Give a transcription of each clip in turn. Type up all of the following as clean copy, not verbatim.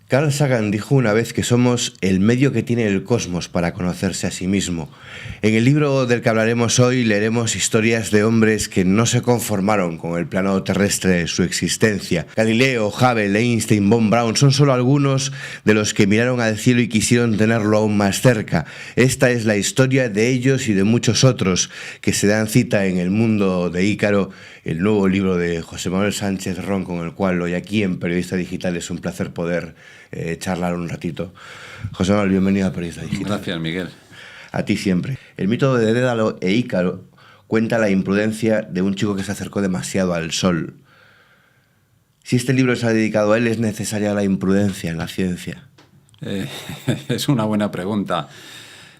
Carl Sagan dijo una vez que somos el medio que tiene el cosmos para conocerse a sí mismo. En el libro del que hablaremos hoy leeremos historias de hombres que no se conformaron con el plano terrestre de su existencia. Galileo, Hubble, Einstein, Von Braun son solo algunos de los que miraron al cielo y quisieron tenerlo aún más cerca. Esta es la historia de ellos y de muchos otros que se dan cita en El mundo de Ícaro, el nuevo libro de José Manuel Sánchez Ron, con el cual hoy aquí en Periodista Digital es un placer poder charlar un ratito. José Manuel, bienvenido a Periodista Digital. Gracias, Miguel. A ti siempre. El mito de Dédalo e Ícaro cuenta la imprudencia de un chico que se acercó demasiado al sol. Si este libro se ha dedicado a él, ¿es necesaria la imprudencia en la ciencia? Es una buena pregunta.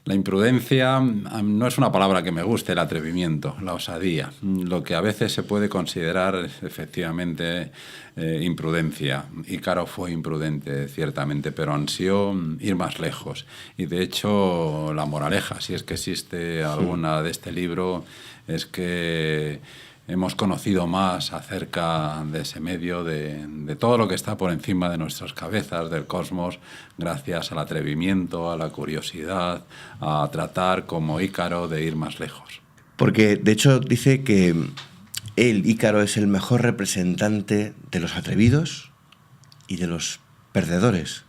La imprudencia no es una palabra que me guste, el atrevimiento, la osadía. Lo que a veces se puede considerar efectivamente imprudencia. Ícaro fue imprudente, ciertamente, pero ansió ir más lejos. Y de hecho, la moraleja, si es que existe alguna de este libro, es que hemos conocido más acerca de ese medio, de todo lo que está por encima de nuestras cabezas, del cosmos, gracias al atrevimiento, a la curiosidad, a tratar como Ícaro de ir más lejos. Porque, de hecho, dice que él, Ícaro, es el mejor representante de los atrevidos y de los perdedores.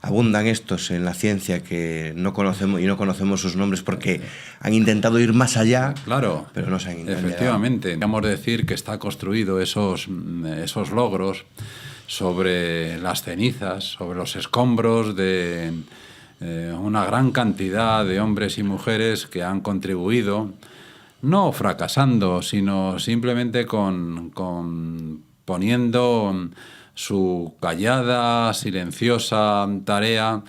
Abundan estos en la ciencia que no conocemos y no conocemos sus nombres porque han intentado ir más allá, claro, pero no se han intentado. Efectivamente, podemos decir que está construido esos logros sobre las cenizas, sobre los escombros de una gran cantidad de hombres y mujeres que han contribuido, no fracasando, sino simplemente con poniendo su callada, silenciosa tarea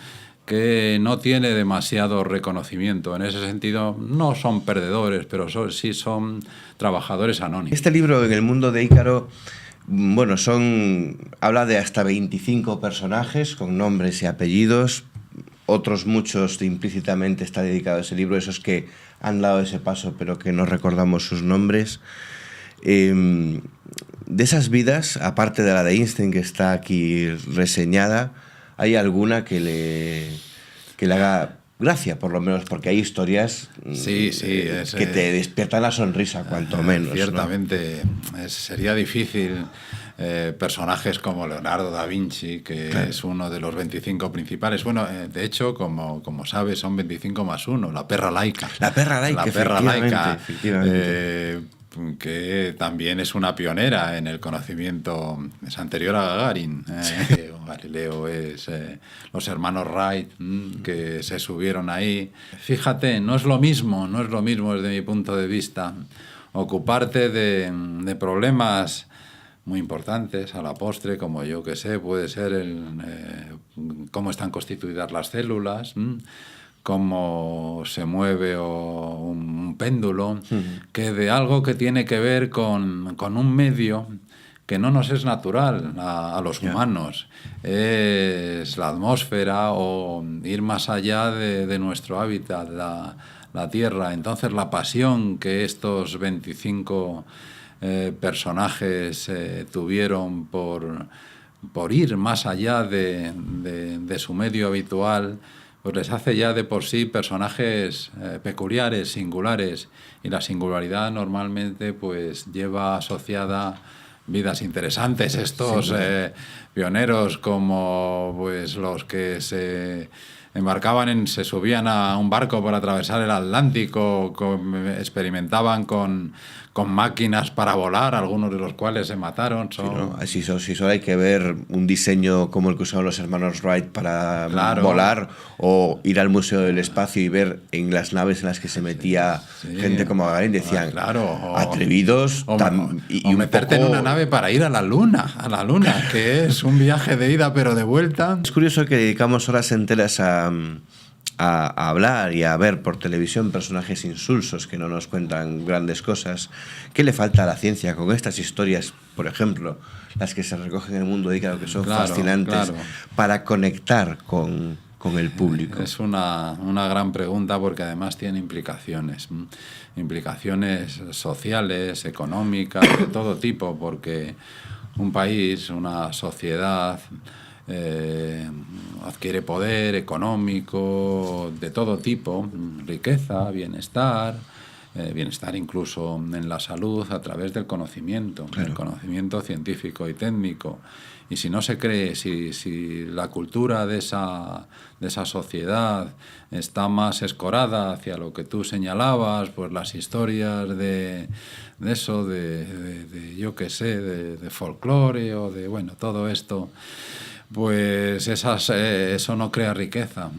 que no tiene demasiado reconocimiento. En ese sentido, no son perdedores, pero sí son trabajadores anónimos. Este libro, En el mundo de Ícaro, bueno, habla de hasta 25 personajes con nombres y apellidos. Otros muchos implícitamente está dedicado a ese libro, esos que han dado ese paso pero que no recordamos sus nombres. De esas vidas, aparte de la de Einstein que está aquí reseñada, ¿hay alguna que le haga gracia, por lo menos? Porque hay historias que te despiertan la sonrisa, cuanto menos. Ciertamente, ¿no? Sería difícil personajes como Leonardo da Vinci, que claro, es uno de los 25 principales. Bueno, de hecho, como sabes, son 25 más 1, la perra laica. La perra laica, efectivamente. Que también es una pionera en el conocimiento, es anterior a Gagarin. Galileo es los hermanos Wright, que se subieron ahí. Fíjate, no es lo mismo desde mi punto de vista ocuparte de problemas muy importantes a la postre, como yo que sé, puede ser cómo están constituidas las células, cómo se mueve un péndulo, que de algo que tiene que ver con un medio que no nos es natural a los humanos. Es la atmósfera o ir más allá de nuestro hábitat, la Tierra. Entonces la pasión que estos 25 personajes tuvieron por ir más allá de su medio habitual, pues les hace ya de por sí personajes peculiares, singulares, y la singularidad normalmente pues lleva asociada vidas interesantes. Estos pioneros como pues los que se subían a un barco para atravesar el Atlántico, experimentaban con máquinas para volar, algunos de los cuales se mataron. Si solo hay que ver un diseño como el que usaron los hermanos Wright para volar, o ir al Museo del Espacio y ver en las naves en las que se metía gente como Gagarin, decían, atrevidos. O meterte en una nave para ir a la Luna, que es un viaje de ida pero de vuelta. Es curioso que dedicamos horas enteras a hablar y a ver por televisión personajes insulsos que no nos cuentan grandes cosas. ¿Qué le falta a la ciencia con estas historias, por ejemplo, las que se recogen en el mundo de Ícaro, que son fascinantes, para conectar con el público? Es una gran pregunta, porque además tiene implicaciones sociales, económicas, de todo tipo, porque un país, una sociedad, adquiere poder económico de todo tipo, riqueza, bienestar, bienestar incluso en la salud a través del conocimiento, claro, el conocimiento científico y técnico. Y si no se cree, si la cultura de esa sociedad está más escorada hacia lo que tú señalabas, pues las historias de eso, yo qué sé, de folclore o de, bueno, todo esto, pues eso no crea riqueza.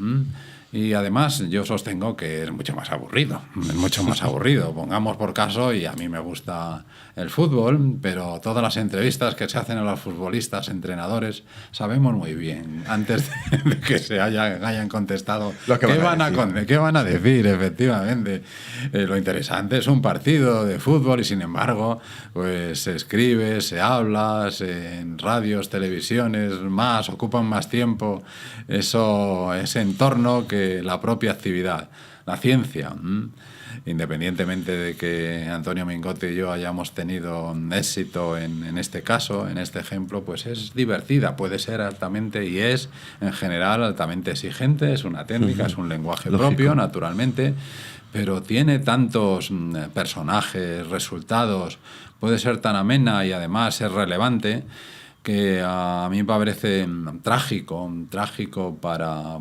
Y además yo sostengo que es mucho más aburrido, es mucho más aburrido. Pongamos por caso, y a mí me gusta el fútbol, pero todas las entrevistas que se hacen a los futbolistas, entrenadores, sabemos muy bien, antes de que se hayan contestado, qué van a decir, efectivamente. Lo interesante es un partido de fútbol y, sin embargo, pues se escribe, se habla, en radios, televisiones, ocupan más tiempo ese entorno que la propia actividad, la ciencia. Independientemente de que Antonio Mingote y yo hayamos tenido éxito en este caso, en este ejemplo, pues es divertida, puede ser altamente, y es en general altamente exigente, es una técnica, es un lenguaje propio, naturalmente, pero tiene tantos personajes, resultados, puede ser tan amena y además es relevante, que a mí me parece trágico para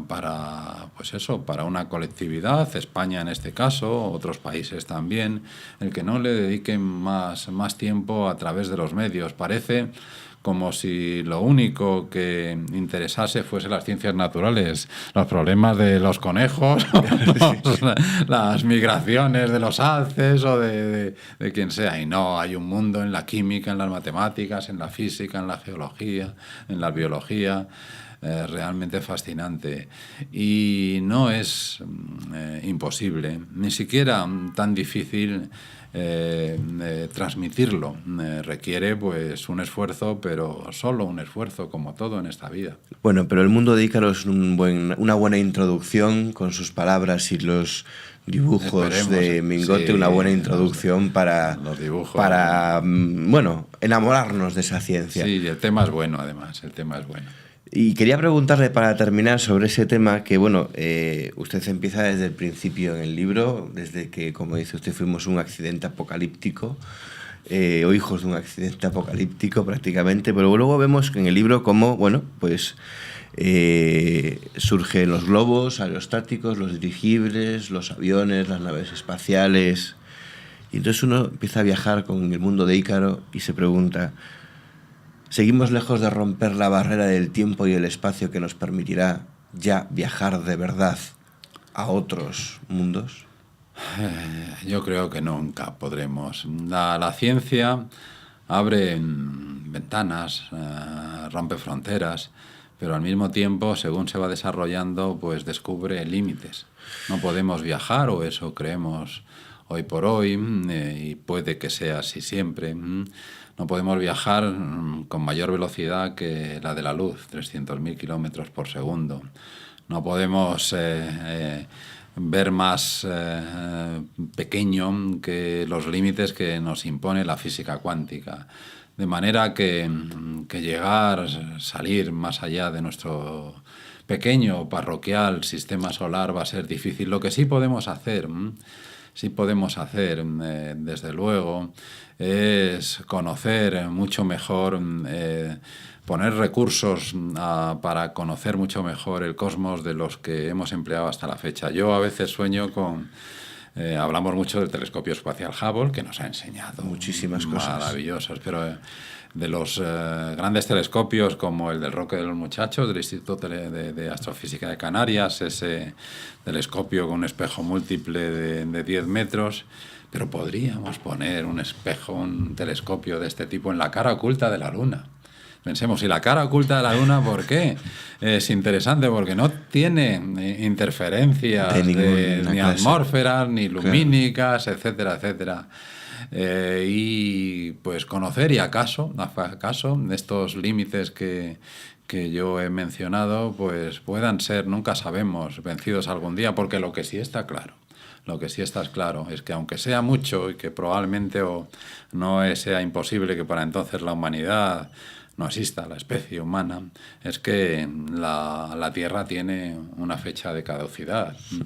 una colectividad, España en este caso, otros países también, el que no le dediquen más tiempo a través de los medios. Parece como si lo único que interesase fuese las ciencias naturales, los problemas de los conejos, las migraciones de los alces o de quien sea. Y no, hay un mundo en la química, en las matemáticas, en la física, en la geología, en la biología, realmente fascinante. Y no es imposible, ni siquiera tan difícil transmitirlo. Requiere pues un esfuerzo, pero solo un esfuerzo, como todo en esta vida. Bueno, pero el mundo de Ícaro es una buena introducción con sus palabras y los dibujos de Mingote, sí, una buena introducción para enamorarnos de esa ciencia. Sí, el tema es bueno, además, el tema es bueno. Y quería preguntarle, para terminar, sobre ese tema que, usted empieza desde el principio en el libro, desde que, como dice usted, fuimos un accidente apocalíptico, o hijos de un accidente apocalíptico prácticamente, pero luego vemos en el libro cómo, surgen los globos aerostáticos, los dirigibles, los aviones, las naves espaciales, y entonces uno empieza a viajar con el mundo de Ícaro y se pregunta: ¿seguimos lejos de romper la barrera del tiempo y el espacio que nos permitirá ya viajar de verdad a otros mundos? Yo creo que nunca podremos. La ciencia abre ventanas, rompe fronteras, pero al mismo tiempo, según se va desarrollando, pues descubre límites. No podemos viajar, o eso creemos hoy por hoy, y puede que sea así siempre. No podemos viajar con mayor velocidad que la de la luz, 300.000 kilómetros por segundo. No podemos ver más pequeño que los límites que nos impone la física cuántica. De manera que salir más allá de nuestro pequeño, parroquial sistema solar va a ser difícil. Lo que sí podemos hacer, desde luego, es conocer mucho mejor, poner recursos para conocer mucho mejor el cosmos de los que hemos empleado hasta la fecha. Yo a veces sueño con... hablamos mucho del telescopio espacial Hubble, que nos ha enseñado muchísimas cosas maravillosas, pero de los grandes telescopios como el del Roque de los Muchachos, del Instituto de Astrofísica de Canarias, ese telescopio con un espejo múltiple de 10 metros, pero podríamos poner un telescopio de este tipo en la cara oculta de la Luna. Pensemos, ¿y la cara oculta de la Luna por qué? Es interesante porque no tiene interferencias ni atmósferas, ni lumínicas, claro, etcétera, etcétera. Y pues conocer, y acaso estos límites que yo he mencionado, pues puedan ser, nunca sabemos, vencidos algún día, porque lo que sí está claro es que, aunque sea mucho y que probablemente no sea imposible que para entonces la humanidad no exista la especie humana, es que la Tierra tiene una fecha de caducidad. Sí.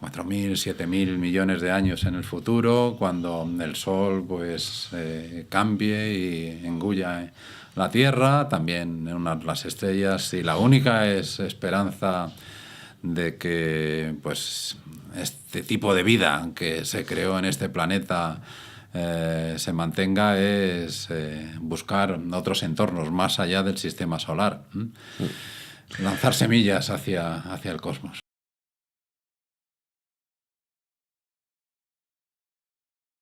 4.000, 7.000 millones de años en el futuro, cuando el Sol pues cambie y engulla la Tierra, también las estrellas, y la única esperanza de que pues este tipo de vida que se creó en este planeta se mantenga es buscar otros entornos más allá del sistema solar. Lanzar semillas hacia el cosmos.